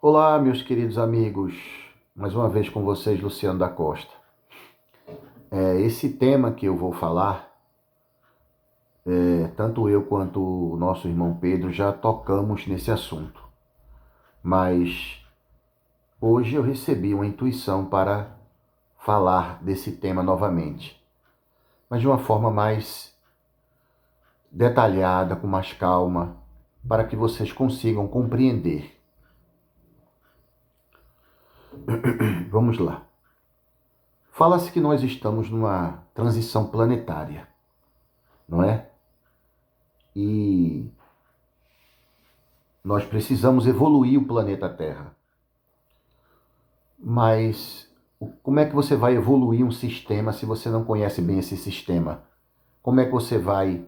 Olá, meus queridos amigos. Mais uma vez com vocês, Luciano da Costa. Esse tema que eu vou falar, tanto eu quanto o nosso irmão Pedro já tocamos nesse assunto. Mas hoje eu recebi uma intuição para falar desse tema novamente. Mas de uma forma mais detalhada, com mais calma, para que vocês consigam compreender. Vamos lá. Fala-se que nós estamos numa transição planetária, não é? E nós precisamos evoluir o planeta Terra. Mas como é que você vai evoluir um sistema se você não conhece bem esse sistema? Como é que você vai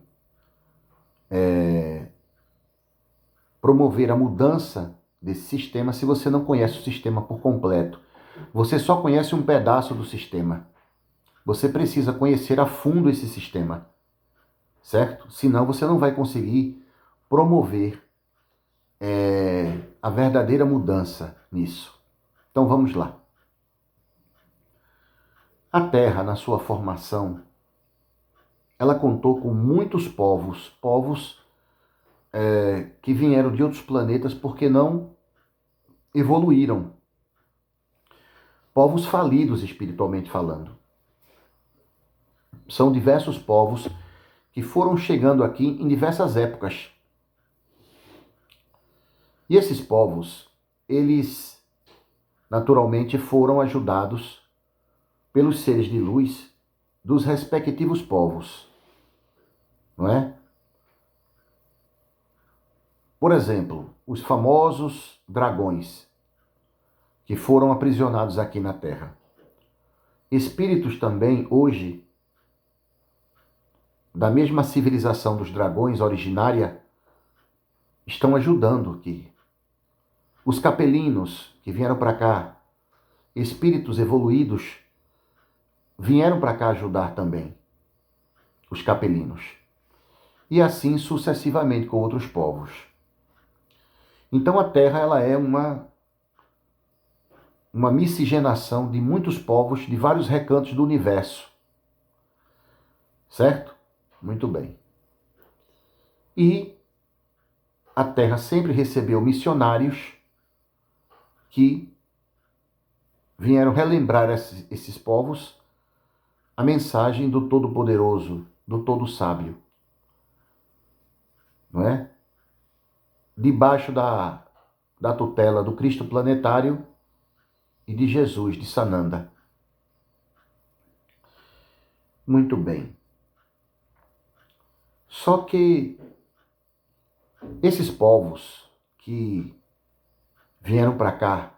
promover a mudança desse sistema se você não conhece o sistema por completo? Você só conhece um pedaço do sistema. Você precisa conhecer a fundo esse sistema, certo? Senão você não vai conseguir promover a verdadeira mudança nisso. Então vamos lá. A Terra, na sua formação, ela contou com muitos povos que vieram de outros planetas porque não evoluíram. Povos falidos espiritualmente falando. São diversos povos que foram chegando aqui em diversas épocas. E esses povos, eles naturalmente foram ajudados pelos seres de luz dos respectivos povos, não é? Por exemplo, os famosos dragões que foram aprisionados aqui na Terra. Espíritos também, hoje, da mesma civilização dos dragões originária, estão ajudando aqui. Os capelinos que vieram para cá, espíritos evoluídos, vieram para cá ajudar também, os capelinos. E assim sucessivamente com outros povos. Então a Terra ela é uma miscigenação de muitos povos de vários recantos do universo. Certo? Muito bem. E a Terra sempre recebeu missionários que vieram relembrar esses povos a mensagem do Todo-Poderoso, do Todo-Sábio. Não é? Debaixo da tutela do Cristo planetário e de Jesus, de Sananda. Muito bem. Só que esses povos que vieram para cá,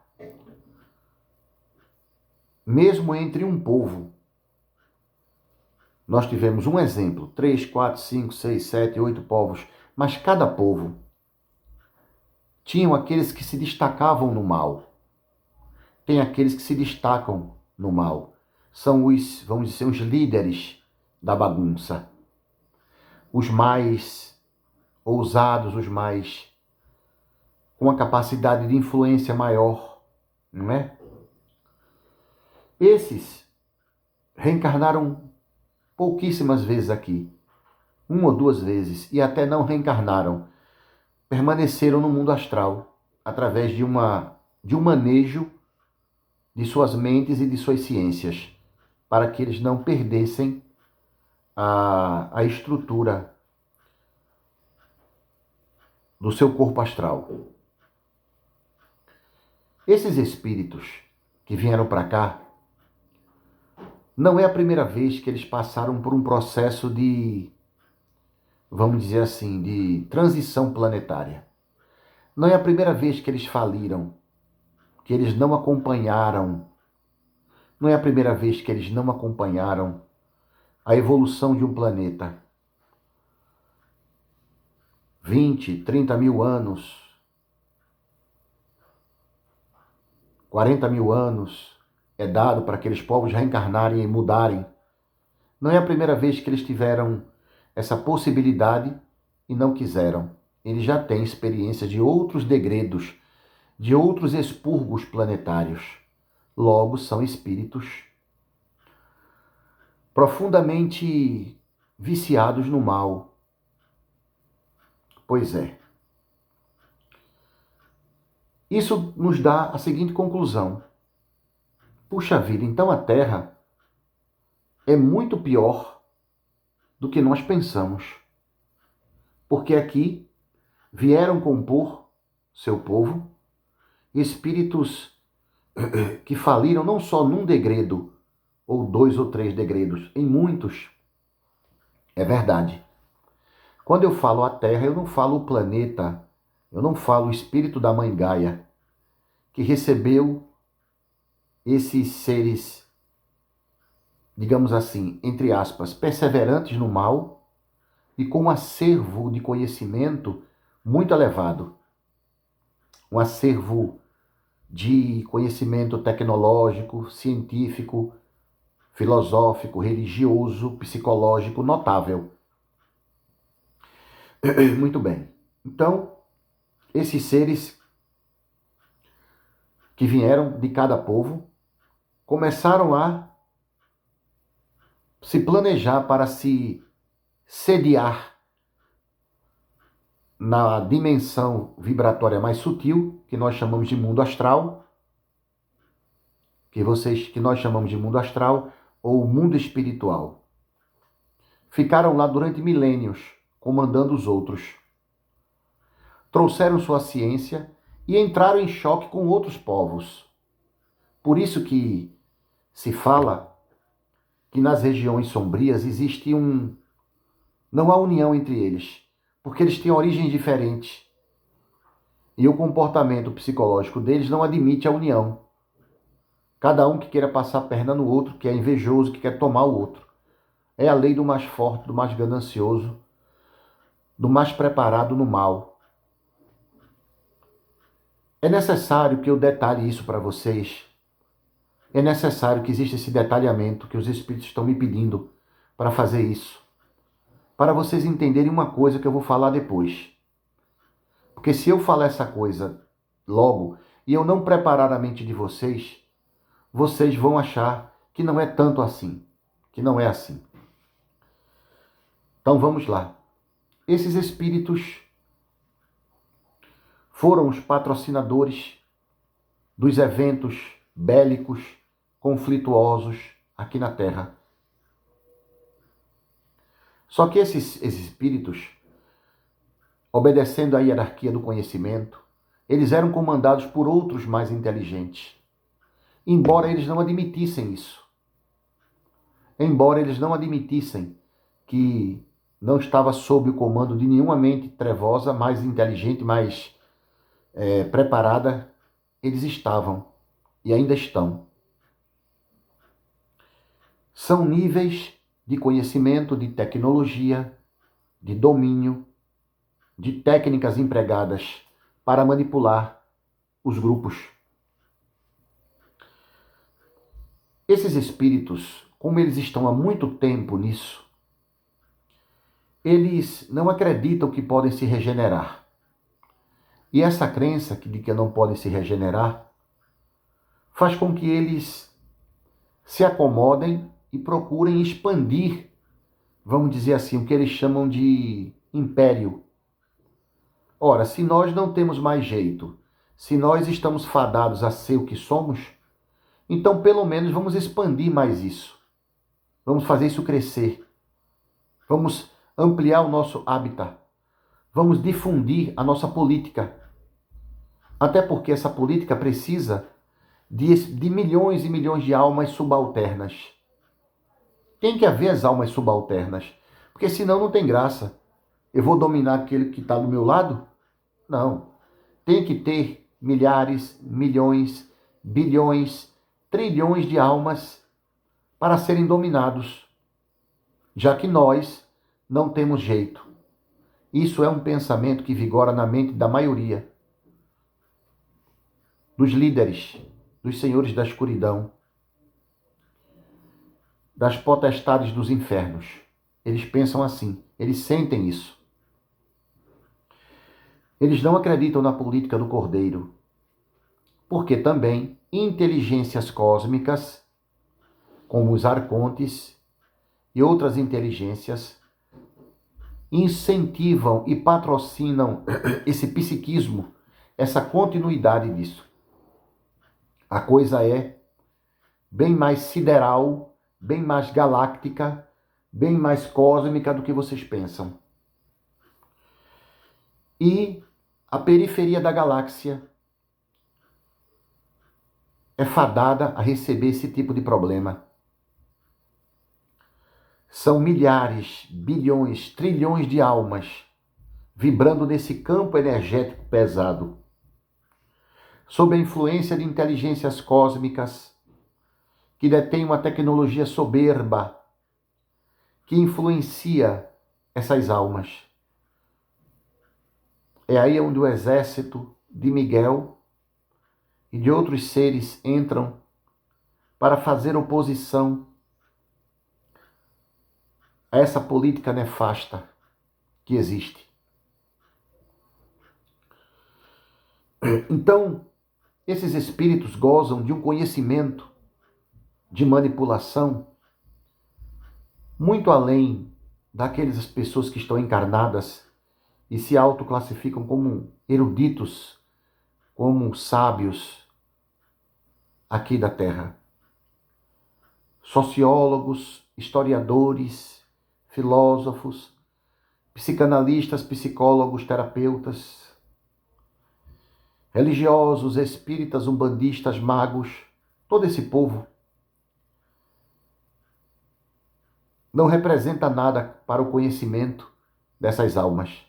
mesmo entre um povo, nós tivemos um exemplo, 3, 4, 5, 6, 7, 8 povos, mas cada povo tinham aqueles que se destacavam no mal. Tem aqueles que se destacam no mal. São os, vamos dizer, os líderes da bagunça. Os mais ousados, os mais com a capacidade de influência maior, não é? Esses reencarnaram pouquíssimas vezes aqui, 1 ou 2 vezes, e até não reencarnaram. Permaneceram no mundo astral, através de um manejo de suas mentes e de suas ciências, para que eles não perdessem a estrutura do seu corpo astral. Esses espíritos que vieram para cá, não é a primeira vez que eles passaram por um processo de, vamos dizer assim, de transição planetária. Não é a primeira vez que eles faliram, que eles não acompanharam. Não é a primeira vez que eles não acompanharam a evolução de um planeta. 20, 30 mil anos, 40 mil anos é dado para aqueles povos reencarnarem e mudarem. Não é a primeira vez que eles tiveram essa possibilidade e não quiseram. Eles já têm experiência de outros degredos, de outros expurgos planetários. Logo, são espíritos profundamente viciados no mal. Pois é. Isso nos dá a seguinte conclusão. Puxa vida, então a Terra é muito pior do que nós pensamos. Porque aqui vieram compor seu povo espíritos que faliram não só num degredo, ou 2 ou 3 degredos, em muitos. É verdade. Quando eu falo a Terra, eu não falo o planeta, eu não falo o espírito da Mãe Gaia, que recebeu esses seres, digamos assim, entre aspas, perseverantes no mal e com um acervo de conhecimento muito elevado. Um acervo de conhecimento tecnológico, científico, filosófico, religioso, psicológico notável. Muito bem. Então, esses seres que vieram de cada povo começaram a se planejar para se sediar na dimensão vibratória mais sutil, que nós chamamos de mundo astral, que nós chamamos de mundo astral ou mundo espiritual. Ficaram lá durante milênios, comandando os outros. Trouxeram sua ciência e entraram em choque com outros povos. Por isso que se fala que nas regiões sombrias existe não há união entre eles, porque eles têm origens diferentes. E o comportamento psicológico deles não admite a união. Cada um que queira passar a perna no outro, que é invejoso, que quer tomar o outro. É a lei do mais forte, do mais ganancioso, do mais preparado no mal. É necessário que eu detalhe isso para vocês. É necessário que exista esse detalhamento que os espíritos estão me pedindo para fazer isso. Para vocês entenderem uma coisa que eu vou falar depois. Porque se eu falar essa coisa logo e eu não preparar a mente de vocês, vocês vão achar que não é tanto assim, que não é assim. Então vamos lá. Esses espíritos foram os patrocinadores dos eventos bélicos, conflituosos aqui na Terra. Só que esses espíritos, obedecendo à hierarquia do conhecimento, eles eram comandados por outros mais inteligentes. Embora eles não admitissem isso. Embora eles não admitissem que não estava sob o comando de nenhuma mente trevosa, mais inteligente, mais preparada, eles estavam e ainda estão. São níveis de conhecimento, de tecnologia, de domínio, de técnicas empregadas para manipular os grupos. Esses espíritos, como eles estão há muito tempo nisso, eles não acreditam que podem se regenerar. E essa crença de que não podem se regenerar faz com que eles se acomodem e procurem expandir, vamos dizer assim, o que eles chamam de império. Ora, se nós não temos mais jeito, se nós estamos fadados a ser o que somos, então pelo menos vamos expandir mais isso. Vamos fazer isso crescer. Vamos ampliar o nosso habitat. Vamos difundir a nossa política. Até porque essa política precisa de milhões e milhões de almas subalternas. Tem que haver as almas subalternas, porque senão não tem graça. Eu vou dominar aquele que está do meu lado? Não. Tem que ter milhares, milhões, bilhões, trilhões de almas para serem dominados, já que nós não temos jeito. Isso é um pensamento que vigora na mente da maioria, dos líderes, dos senhores da escuridão, das potestades dos infernos. Eles pensam assim, eles sentem isso. Eles não acreditam na política do Cordeiro. porque também inteligências cósmicas, como os arcontes e outras inteligências, incentivam e patrocinam esse psiquismo, essa continuidade disso. A coisa é bem mais sideral, bem mais galáctica, bem mais cósmica do que vocês pensam. E a periferia da galáxia é fadada a receber esse tipo de problema. São milhares, bilhões, trilhões de almas vibrando nesse campo energético pesado, sob a influência de inteligências cósmicas que detêm uma tecnologia soberba que influencia essas almas. É aí onde o exército de Miguel e de outros seres entram para fazer oposição a essa política nefasta que existe. Então, esses espíritos gozam de um conhecimento de manipulação muito além daquelas pessoas que estão encarnadas e se autoclassificam como eruditos, como sábios aqui da Terra. Sociólogos, historiadores, filósofos, psicanalistas, psicólogos, terapeutas, religiosos, espíritas, umbandistas, magos, todo esse povo não representa nada para o conhecimento dessas almas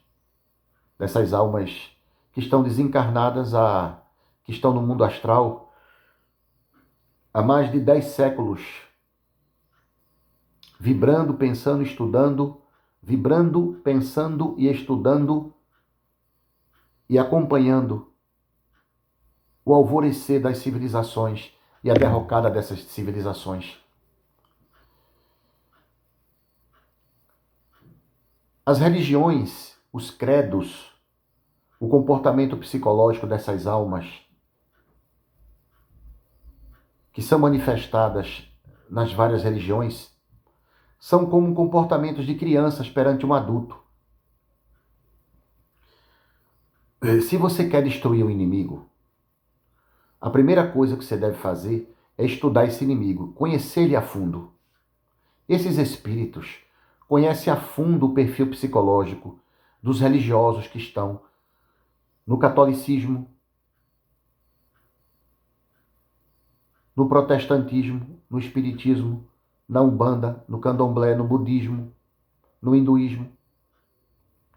que estão desencarnadas, que estão no mundo astral há mais de 10 séculos, vibrando, pensando, estudando, vibrando, pensando e estudando e acompanhando o alvorecer das civilizações e a derrocada dessas civilizações. As religiões, os credos, o comportamento psicológico dessas almas, que são manifestadas nas várias religiões, são como comportamentos de crianças perante um adulto. Se você quer destruir o inimigo, a primeira coisa que você deve fazer é estudar esse inimigo, conhecer ele a fundo. Esses espíritos conhecem a fundo o perfil psicológico dos religiosos que estão no catolicismo, no protestantismo, no espiritismo, na umbanda, no candomblé, no budismo, no hinduísmo,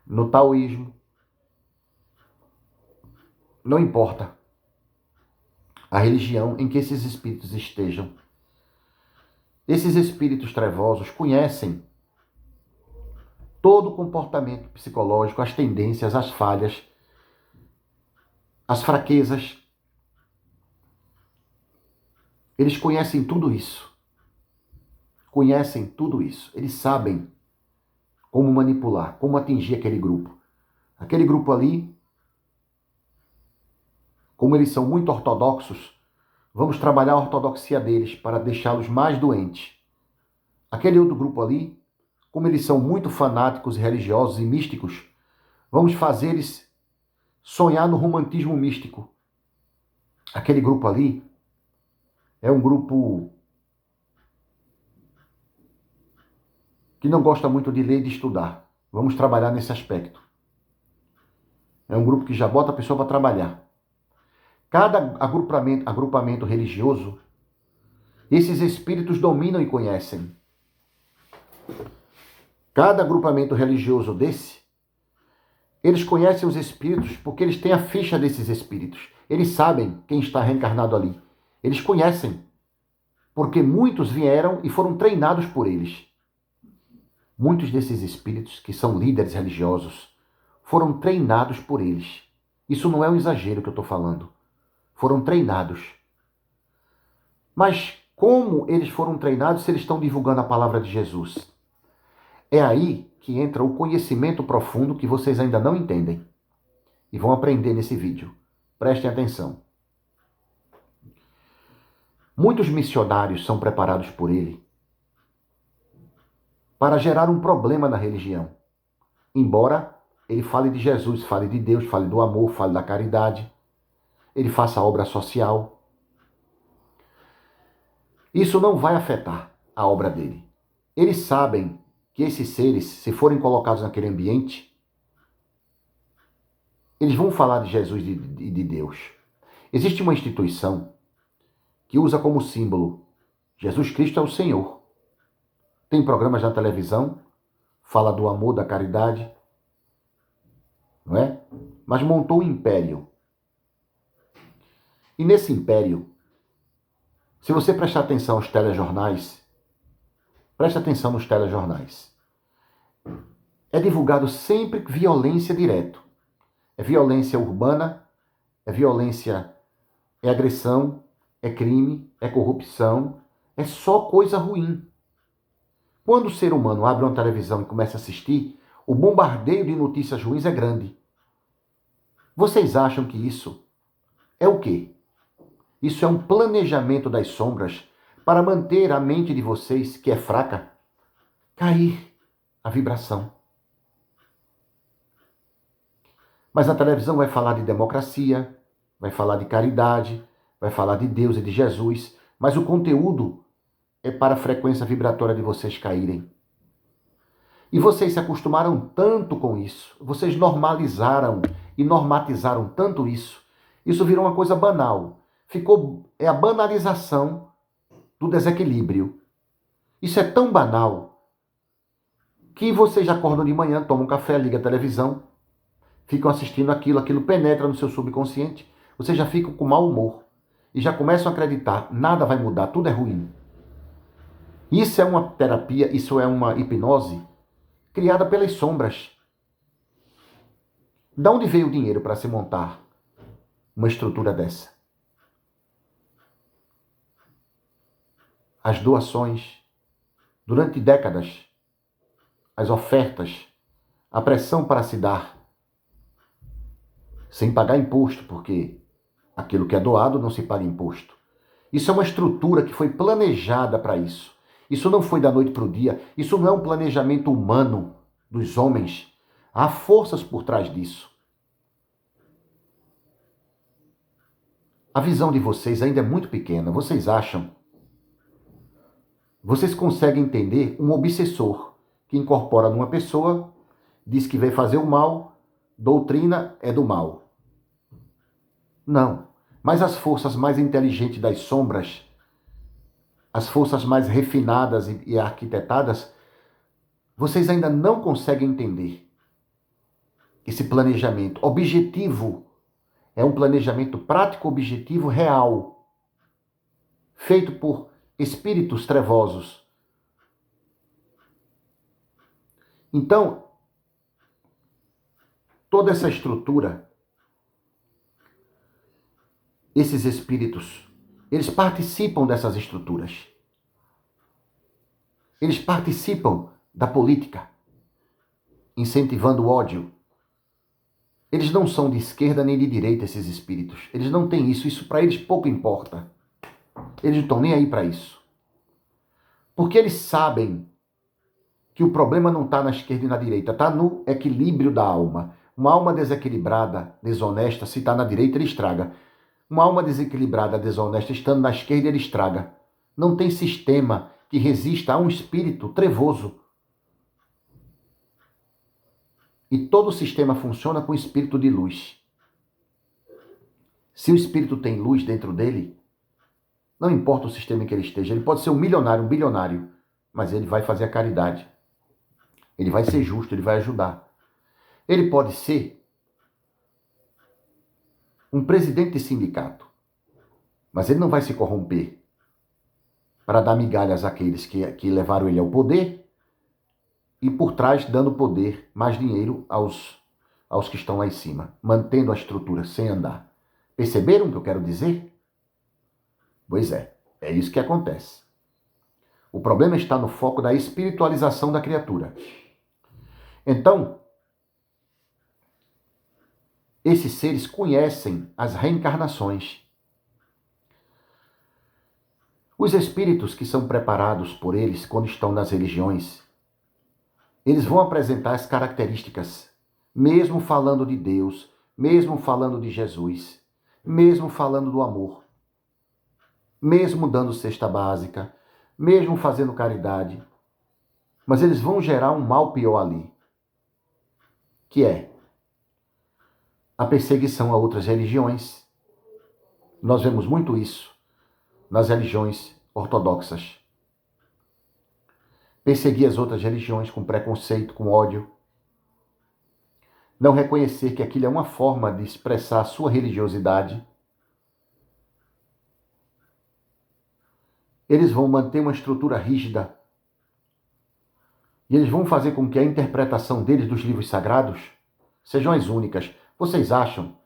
no taoísmo. Não importa a religião em que esses espíritos estejam. Esses espíritos trevosos conhecem todo o comportamento psicológico, as tendências, as falhas, as fraquezas. Eles conhecem tudo isso. Conhecem tudo isso. Eles sabem como manipular, como atingir aquele grupo. Aquele grupo ali, como eles são muito ortodoxos, vamos trabalhar a ortodoxia deles para deixá-los mais doentes. Aquele outro grupo ali, como eles são muito fanáticos, religiosos e místicos, vamos fazer eles sonhar no romantismo místico. Aquele grupo ali é um grupo que não gosta muito de ler e de estudar. Vamos trabalhar nesse aspecto. É um grupo que já bota a pessoa para trabalhar. Cada agrupamento religioso, esses espíritos dominam e conhecem. Cada agrupamento religioso desse, eles conhecem os espíritos porque eles têm a ficha desses espíritos. Eles sabem quem está reencarnado ali. Eles conhecem, porque muitos vieram e foram treinados por eles. Muitos desses espíritos, que são líderes religiosos, foram treinados por eles. Isso não é um exagero que eu estou falando. Foram treinados. Mas como eles foram treinados se eles estão divulgando a palavra de Jesus? É aí que entra o conhecimento profundo que vocês ainda não entendem. E vão aprender nesse vídeo. Prestem atenção. Muitos missionários são preparados por ele para gerar um problema na religião. Embora ele fale de Jesus, fale de Deus, fale do amor, fale da caridade, ele faça obra social. Isso não vai afetar a obra dele. Eles sabem que esses seres, se forem colocados naquele ambiente, eles vão falar de Jesus e de Deus. Existe uma instituição que usa como símbolo Jesus Cristo é o Senhor. Tem programas na televisão, fala do amor, da caridade, não é? Mas montou um império. E nesse império, se você prestar atenção aos telejornais, presta atenção nos telejornais, é divulgado sempre violência direto. É violência urbana, é violência, é agressão, é crime, é corrupção, é só coisa ruim. Quando o ser humano abre uma televisão e começa a assistir, o bombardeio de notícias ruins é grande. Vocês acham que isso é o quê? Isso é um planejamento das sombras para manter a mente de vocês, que é fraca, cair a vibração. Mas a televisão vai falar de democracia, vai falar de caridade, vai falar de Deus e de Jesus, mas o conteúdo é para a frequência vibratória de vocês caírem. E vocês se acostumaram tanto com isso, vocês normalizaram e normatizaram tanto isso, isso virou uma coisa banal. É a banalização do desequilíbrio. Isso é tão banal que vocês acordam de manhã, tomam um café, ligam a televisão, ficam assistindo aquilo penetra no seu subconsciente, vocês já ficam com mau humor e já começam a acreditar, nada vai mudar, tudo é ruim. Isso é uma terapia, isso é uma hipnose criada pelas sombras. De onde veio o dinheiro para se montar uma estrutura dessa? As doações, durante décadas, as ofertas, a pressão para se dar, sem pagar imposto, porque aquilo que é doado não se paga imposto. Isso é uma estrutura que foi planejada para isso. Isso não foi da noite para o dia. Isso não é um planejamento humano dos homens. Há forças por trás disso. A visão de vocês ainda é muito pequena. Vocês acham? Vocês conseguem entender um obsessor que incorpora numa pessoa, diz que veio fazer o mal, doutrina é do mal. Não. Mas as forças mais inteligentes das sombras, as forças mais refinadas e arquitetadas, vocês ainda não conseguem entender esse planejamento objetivo. É um planejamento prático, objetivo, real, feito por espíritos trevosos. Então, toda essa estrutura, esses espíritos, eles participam dessas estruturas. Eles participam da política, incentivando o ódio. Eles não são de esquerda nem de direita, esses espíritos. Eles não têm isso. Isso para eles pouco importa. Eles não estão nem aí para isso. Porque eles sabem que o problema não está na esquerda e na direita, está no equilíbrio da alma. Uma alma desequilibrada, desonesta, se está na direita, ele estraga. Uma alma desequilibrada, desonesta, estando na esquerda, ele estraga. Não tem sistema que resista a um espírito trevoso. E todo o sistema funciona com o espírito de luz. Se o espírito tem luz dentro dele, não importa o sistema em que ele esteja, ele pode ser um milionário, um bilionário, mas ele vai fazer a caridade. Ele vai ser justo, ele vai ajudar. Ele pode ser um presidente de sindicato, mas ele não vai se corromper para dar migalhas àqueles que levaram ele ao poder e por trás dando poder, mais dinheiro aos que estão lá em cima, mantendo a estrutura sem andar. Perceberam o que eu quero dizer? Pois é isso que acontece. O problema está no foco da espiritualização da criatura. Então, esses seres conhecem as reencarnações. Os espíritos que são preparados por eles quando estão nas religiões, eles vão apresentar as características, mesmo falando de Deus, mesmo falando de Jesus, mesmo falando do amor, mesmo dando cesta básica, mesmo fazendo caridade, mas eles vão gerar um mal pior ali, que é a perseguição a outras religiões. Nós vemos muito isso nas religiões ortodoxas. Perseguir as outras religiões com preconceito, com ódio. Não reconhecer que aquilo é uma forma de expressar a sua religiosidade. Eles vão manter uma estrutura rígida. E eles vão fazer com que a interpretação deles dos livros sagrados sejam as únicas. Vocês acham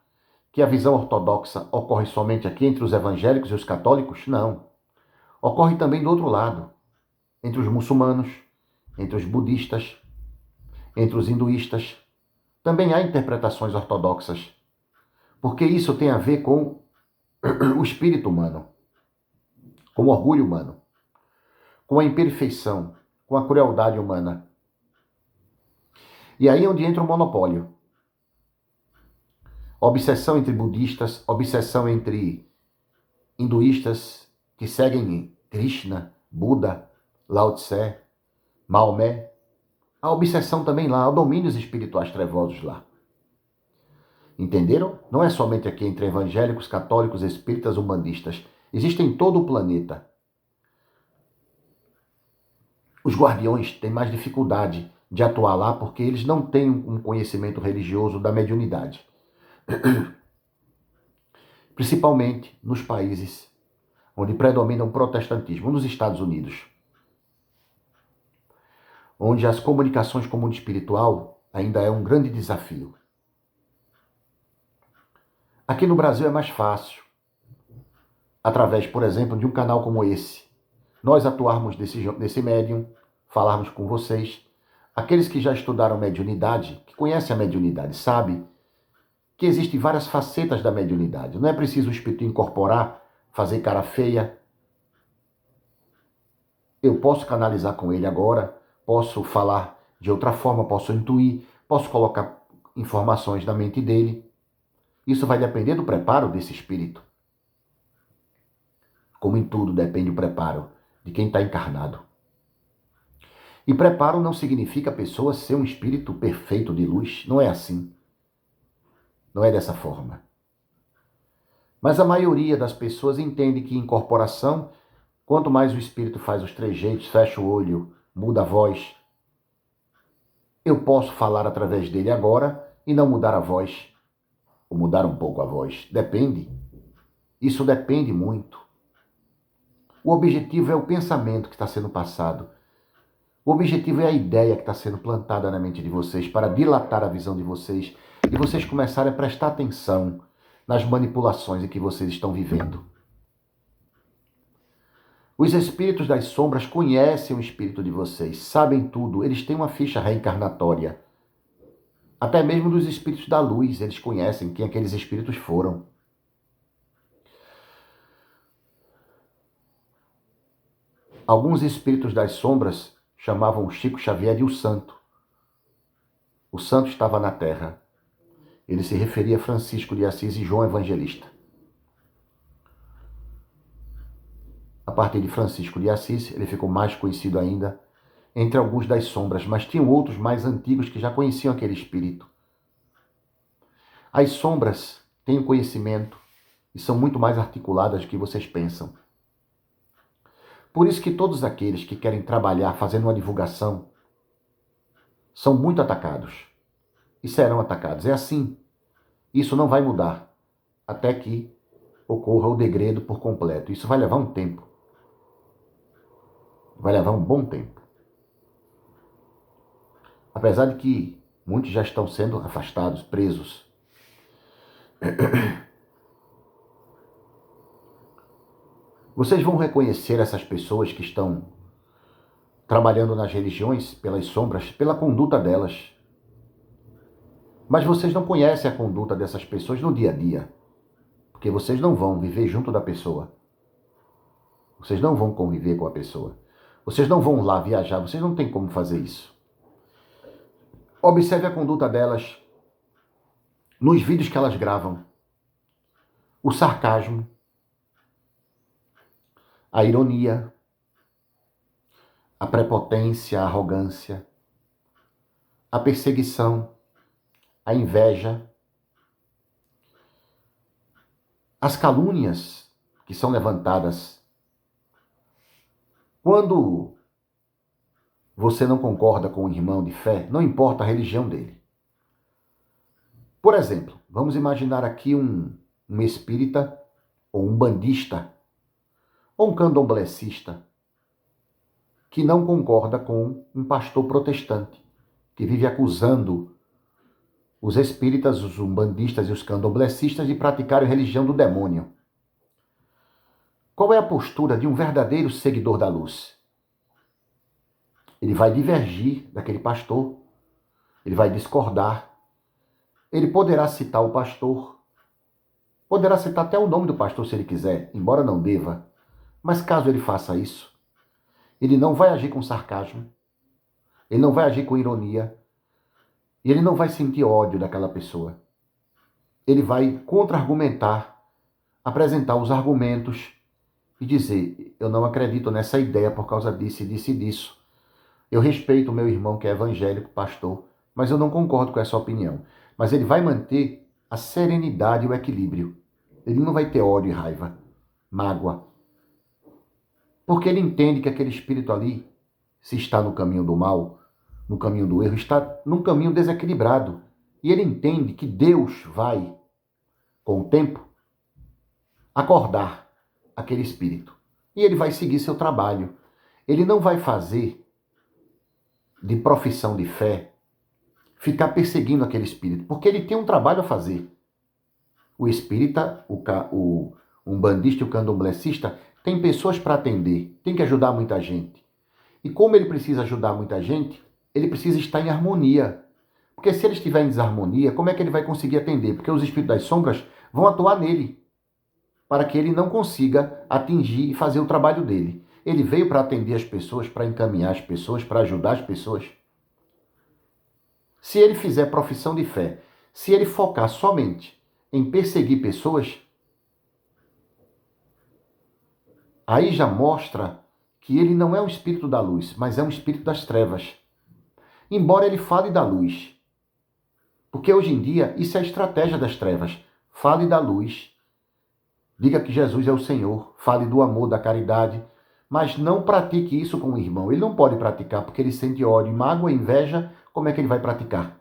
que a visão ortodoxa ocorre somente aqui entre os evangélicos e os católicos? Não. Ocorre também do outro lado, entre os muçulmanos, entre os budistas, entre os hinduístas. Também há interpretações ortodoxas, porque isso tem a ver com o espírito humano, com o orgulho humano, com a imperfeição, com a crueldade humana. E aí é onde entra o monopólio. Obsessão entre budistas, obsessão entre hinduístas que seguem Krishna, Buda, Lao Tse, Maomé. Há obsessão também lá, há domínios espirituais trevosos lá. Entenderam? Não é somente aqui entre evangélicos, católicos, espíritas, umbandistas. Existe em todo o planeta. Os guardiões têm mais dificuldade de atuar lá porque eles não têm um conhecimento religioso da mediunidade. Principalmente nos países onde predomina o protestantismo, nos Estados Unidos, onde as comunicações com o mundo espiritual ainda é um grande desafio. Aqui no Brasil é mais fácil, através, por exemplo, de um canal como esse, nós atuarmos desse médium, falarmos com vocês. Aqueles que já estudaram mediunidade, que conhecem a mediunidade, sabem que existem várias facetas da mediunidade. Não é preciso o espírito incorporar, fazer cara feia. Eu posso canalizar com ele agora, posso falar de outra forma, posso intuir, posso colocar informações na mente dele. Isso vai depender do preparo desse espírito. Como em tudo depende o preparo de quem está encarnado. E preparo não significa a pessoa ser um espírito perfeito de luz. Não é assim. Não é dessa forma. Mas a maioria das pessoas entende que incorporação, quanto mais o espírito faz os trejeitos, fecha o olho, muda a voz, eu posso falar através dele agora e não mudar a voz, ou mudar um pouco a voz. Depende. Isso depende muito. O objetivo é o pensamento que está sendo passado. O objetivo é a ideia que está sendo plantada na mente de vocês para dilatar a visão de vocês e vocês começarem a prestar atenção nas manipulações em que vocês estão vivendo. Os espíritos das sombras conhecem o espírito de vocês, sabem tudo, eles têm uma ficha reencarnatória. Até mesmo dos espíritos da luz, eles conhecem quem aqueles espíritos foram. Alguns espíritos das sombras chamavam Chico Xavier de o Santo. O Santo estava na Terra. Ele se referia a Francisco de Assis e João Evangelista. A partir de Francisco de Assis, ele ficou mais conhecido ainda entre alguns das sombras, mas tinham outros mais antigos que já conheciam aquele espírito. As sombras têm o conhecimento e são muito mais articuladas do que vocês pensam. Por isso que todos aqueles que querem trabalhar fazendo uma divulgação são muito atacados e serão atacados. É assim. Isso não vai mudar até que ocorra o degredo por completo. Isso vai levar um tempo. Vai levar um bom tempo. Apesar de que muitos já estão sendo afastados, presos. Vocês vão reconhecer essas pessoas que estão trabalhando nas religiões, pelas sombras, pela conduta delas. Mas vocês não conhecem a conduta dessas pessoas no dia a dia, porque vocês não vão viver junto da pessoa. Vocês não vão conviver com a pessoa. Vocês não vão lá viajar, vocês não têm como fazer isso. Observe a conduta delas nos vídeos que elas gravam. O sarcasmo, a ironia, a prepotência, a arrogância, a perseguição, a inveja, as calúnias que são levantadas. Quando você não concorda com o irmão de fé, não importa a religião dele. Por exemplo, vamos imaginar aqui um espírita, ou um bandista, ou um candomblessista, que não concorda com um pastor protestante, que vive acusando os espíritas, os umbandistas e os candomblessistas de praticarem a religião do demônio. Qual é a postura de um verdadeiro seguidor da luz? Ele vai divergir daquele pastor, ele vai discordar, ele poderá citar o pastor, poderá citar até o nome do pastor se ele quiser, embora não deva, mas caso ele faça isso, ele não vai agir com sarcasmo, ele não vai agir com ironia, e ele não vai sentir ódio daquela pessoa. Ele vai contra-argumentar, apresentar os argumentos e dizer: eu não acredito nessa ideia por causa disso e disso e disso. Eu respeito o meu irmão que é evangélico, pastor, mas eu não concordo com essa opinião. Mas ele vai manter a serenidade e o equilíbrio. Ele não vai ter ódio e raiva, mágoa. Porque ele entende que aquele espírito ali, se está no caminho do mal, no caminho do erro, está num caminho desequilibrado. E ele entende que Deus vai, com o tempo, acordar aquele espírito. E ele vai seguir seu trabalho. Ele não vai fazer de profissão de fé ficar perseguindo aquele espírito, porque ele tem um trabalho a fazer. O espírita, o umbandista e o candomblessista tem pessoas para atender, tem que ajudar muita gente. E como ele precisa ajudar muita gente, ele precisa estar em harmonia. Porque se ele estiver em desarmonia, como é que ele vai conseguir atender? Porque os espíritos das sombras vão atuar nele, para que ele não consiga atingir e fazer o trabalho dele. Ele veio para atender as pessoas, para encaminhar as pessoas, para ajudar as pessoas. Se ele fizer profissão de fé, se ele focar somente em perseguir pessoas, aí já mostra que ele não é um espírito da luz, mas é um espírito das trevas. Embora ele fale da luz. Porque hoje em dia, isso é a estratégia das trevas. Fale da luz. Diga que Jesus é o Senhor. Fale do amor, da caridade. Mas não pratique isso com o irmão. Ele não pode praticar porque ele sente ódio, mágoa, inveja. Como é que ele vai praticar?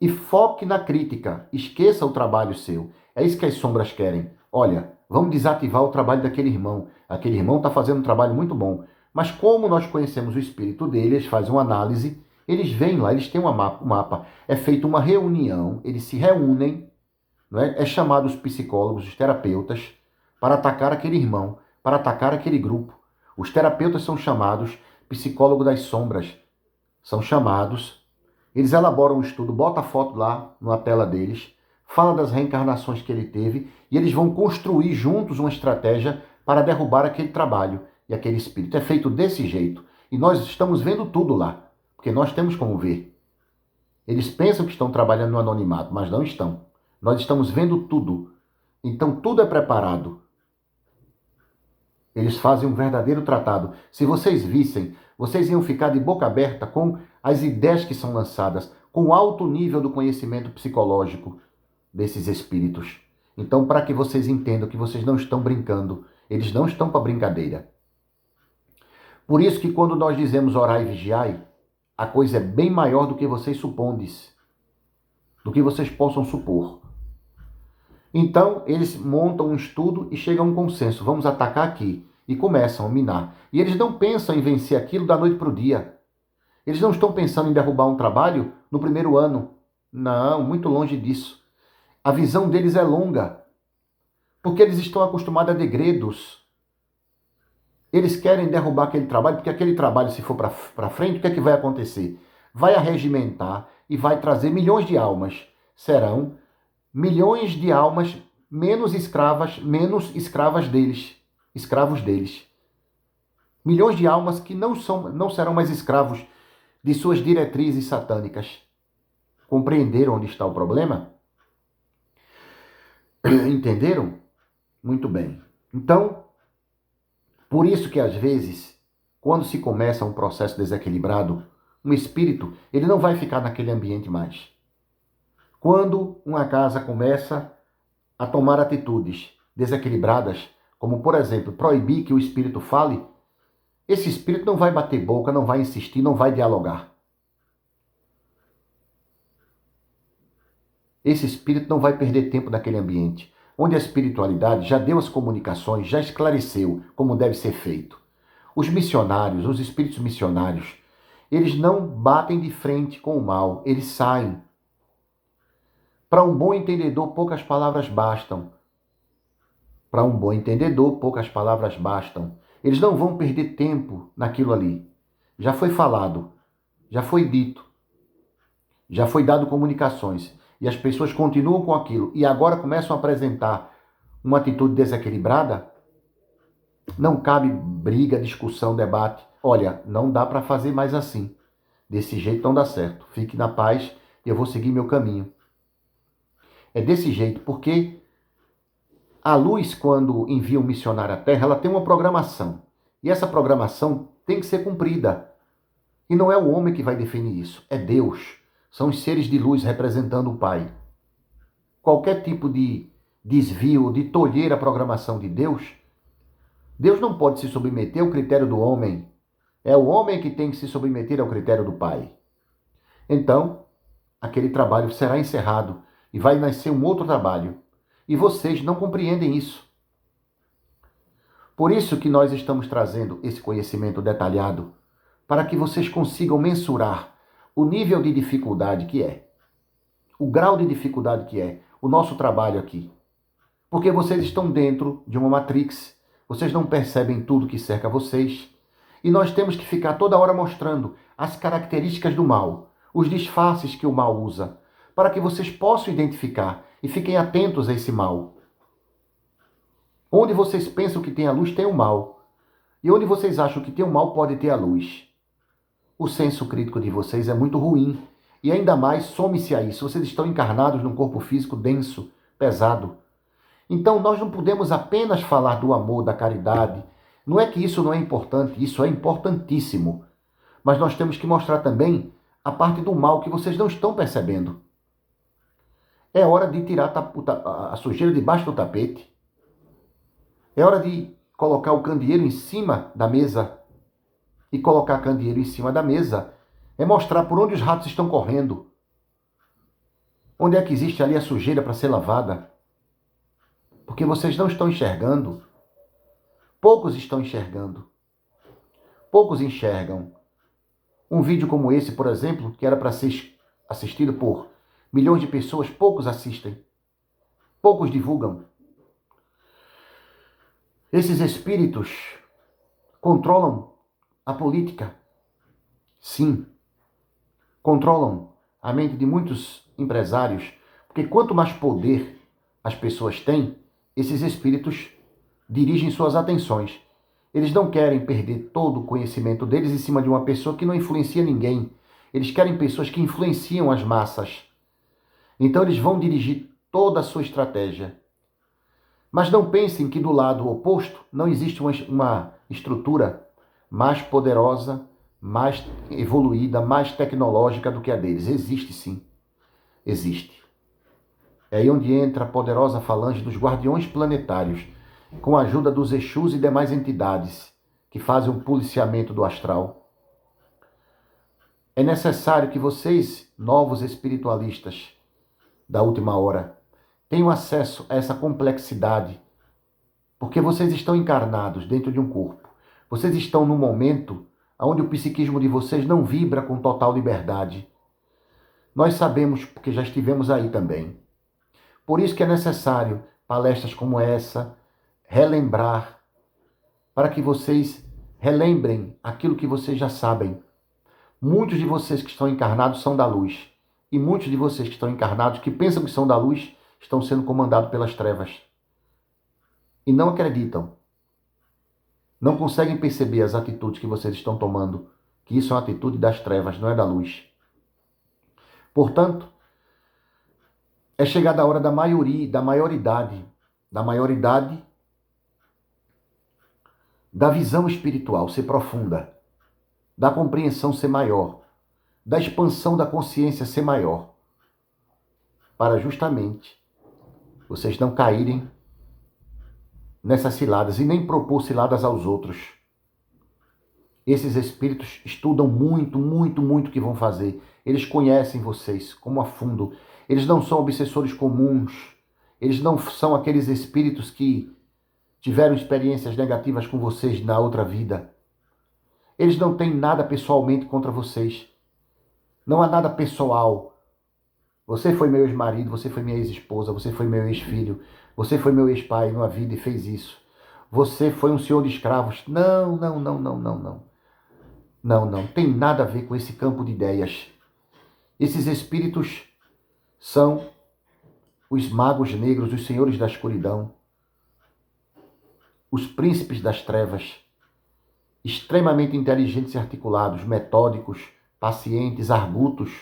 E foque na crítica. Esqueça o trabalho seu. É isso que as sombras querem. Olha, vamos desativar o trabalho daquele irmão. Aquele irmão está fazendo um trabalho muito bom. Mas como nós conhecemos o espírito dele, eles fazem uma análise, eles vêm lá, eles têm um mapa. É feita uma reunião, eles se reúnem, não é? É chamado os psicólogos, os terapeutas, para atacar aquele irmão, para atacar aquele grupo. Os terapeutas são chamados, psicólogo das sombras, são chamados, eles elaboram um estudo, bota a foto lá na tela deles, fala das reencarnações que ele teve, e eles vão construir juntos uma estratégia para derrubar aquele trabalho e aquele espírito. É feito desse jeito. E nós estamos vendo tudo lá, porque nós temos como ver. Eles pensam que estão trabalhando no anonimato, mas não estão. Nós estamos vendo tudo. Então tudo é preparado. Eles fazem um verdadeiro tratado. Se vocês vissem, vocês iam ficar de boca aberta com as ideias que são lançadas, com o alto nível do conhecimento psicológico desses espíritos. Então, para que vocês entendam que vocês não estão brincando, eles não estão para brincadeira. Por isso que quando nós dizemos orai e vigiai, a coisa é bem maior do que vocês supondes, do que vocês possam supor. Então, eles montam um estudo e chegam a um consenso. Vamos atacar aqui. E começam a minar. E eles não pensam em vencer aquilo da noite para o dia. Eles não estão pensando em derrubar um trabalho no primeiro ano. Não, muito longe disso. A visão deles é longa. Porque eles estão acostumados a degredos. Eles querem derrubar aquele trabalho, porque aquele trabalho, se for para frente, o que é que vai acontecer? Vai arregimentar e vai trazer milhões de almas. Serão milhões de almas menos escravos deles. Milhões de almas que não serão mais escravos de suas diretrizes satânicas. Compreenderam onde está o problema? Entenderam? Muito bem. Então, por isso que às vezes, quando se começa um processo desequilibrado, um espírito, ele não vai ficar naquele ambiente mais. Quando uma casa começa a tomar atitudes desequilibradas, como por exemplo, proibir que o espírito fale, esse espírito não vai bater boca, não vai insistir, não vai dialogar. Esse espírito não vai perder tempo naquele ambiente, onde a espiritualidade já deu as comunicações, já esclareceu como deve ser feito. Os missionários, os espíritos missionários, eles não batem de frente com o mal, eles saem. Para um bom entendedor, poucas palavras bastam. Para um bom entendedor, poucas palavras bastam. Eles não vão perder tempo naquilo ali. Já foi falado, já foi dito, já foi dado comunicações. E as pessoas continuam com aquilo e agora começam a apresentar uma atitude desequilibrada, não cabe briga, discussão, debate. Olha, não dá para fazer mais assim. Desse jeito não dá certo. Fique na paz e eu vou seguir meu caminho. É desse jeito, porque a luz, quando envia um missionário à Terra, ela tem uma programação. E essa programação tem que ser cumprida. E não é o homem que vai definir isso, é Deus. São os seres de luz representando o Pai. Qualquer tipo de desvio, de tolher a programação de Deus, Deus não pode se submeter ao critério do homem. É o homem que tem que se submeter ao critério do Pai. Então, aquele trabalho será encerrado e vai nascer um outro trabalho. E vocês não compreendem isso. Por isso que nós estamos trazendo esse conhecimento detalhado, para que vocês consigam mensurar o nível de dificuldade que é, o grau de dificuldade que é o nosso trabalho aqui. Porque vocês estão dentro de uma matrix, vocês não percebem tudo que cerca vocês, e nós temos que ficar toda hora mostrando as características do mal, os disfarces que o mal usa, para que vocês possam identificar e fiquem atentos a esse mal. Onde vocês pensam que tem a luz, tem o mal. E onde vocês acham que tem o mal, pode ter a luz. O senso crítico de vocês é muito ruim. E ainda mais, some-se a isso. Vocês estão encarnados num corpo físico denso, pesado. Então, nós não podemos apenas falar do amor, da caridade. Não é que isso não é importante, isso é importantíssimo. Mas nós temos que mostrar também a parte do mal que vocês não estão percebendo. É hora de tirar a sujeira debaixo do tapete. É hora de colocar o candeeiro em cima da mesa. E colocar candeeiro em cima da mesa é mostrar por onde os ratos estão correndo. Onde é que existe ali a sujeira para ser lavada? Porque vocês não estão enxergando. Poucos estão enxergando. Poucos enxergam. Um vídeo como esse, por exemplo, que era para ser assistido por milhões de pessoas, poucos assistem. Poucos divulgam. Esses espíritos controlam a política. Sim. Controlam a mente de muitos empresários. Porque quanto mais poder as pessoas têm, esses espíritos dirigem suas atenções. Eles não querem perder todo o conhecimento deles em cima de uma pessoa que não influencia ninguém. Eles querem pessoas que influenciam as massas. Então eles vão dirigir toda a sua estratégia. Mas não pensem que do lado oposto não existe uma estrutura mais poderosa, mais evoluída, mais tecnológica do que a deles. Existe sim. Existe. É aí onde entra a poderosa falange dos guardiões planetários, com a ajuda dos Exus e demais entidades que fazem um policiamento do astral. É necessário que vocês, novos espiritualistas da última hora, tenham acesso a essa complexidade, porque vocês estão encarnados dentro de um corpo. Vocês estão num momento onde o psiquismo de vocês não vibra com total liberdade. Nós sabemos, porque já estivemos aí também. Por isso que é necessário palestras como essa, relembrar, para que vocês relembrem aquilo que vocês já sabem. Muitos de vocês que estão encarnados são da luz. E muitos de vocês que estão encarnados, que pensam que são da luz, estão sendo comandados pelas trevas. E não acreditam. Não conseguem perceber as atitudes que vocês estão tomando, que isso é uma atitude das trevas, não é da luz. Portanto, é chegada a hora da maioridade, da visão espiritual ser profunda, da compreensão ser maior, da expansão da consciência ser maior, para justamente vocês não caírem nessas ciladas e nem propor ciladas aos outros. Esses espíritos estudam muito, muito, muito o que vão fazer. Eles conhecem vocês como a fundo. Eles não são obsessores comuns. Eles não são aqueles espíritos que tiveram experiências negativas com vocês na outra vida. Eles não têm nada pessoalmente contra vocês. Não há nada pessoal. Você foi meu ex-marido, você foi minha ex-esposa, você foi meu ex-filho, você foi meu ex-pai numa vida e fez isso. Você foi um senhor de escravos. Não, não, não, não, não, não. Não, não, tem nada a ver com esse campo de ideias. Esses espíritos são os magos negros, os senhores da escuridão, os príncipes das trevas, extremamente inteligentes e articulados, metódicos, pacientes, argutos.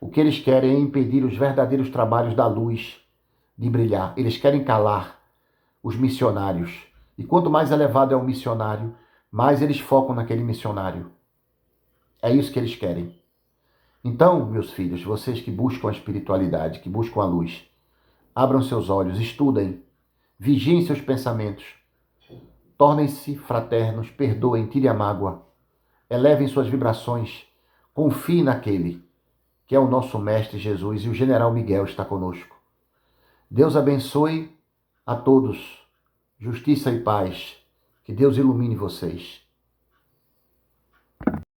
O que eles querem é impedir os verdadeiros trabalhos da luz de brilhar. Eles querem calar os missionários. E quanto mais elevado é o missionário, mais eles focam naquele missionário. É isso que eles querem. Então, meus filhos, vocês que buscam a espiritualidade, que buscam a luz, abram seus olhos, estudem, vigiem seus pensamentos, tornem-se fraternos, perdoem, tirem a mágoa, elevem suas vibrações, confiem naquele que é o nosso Mestre Jesus e o General Miguel está conosco. Deus abençoe a todos, justiça e paz, que Deus ilumine vocês.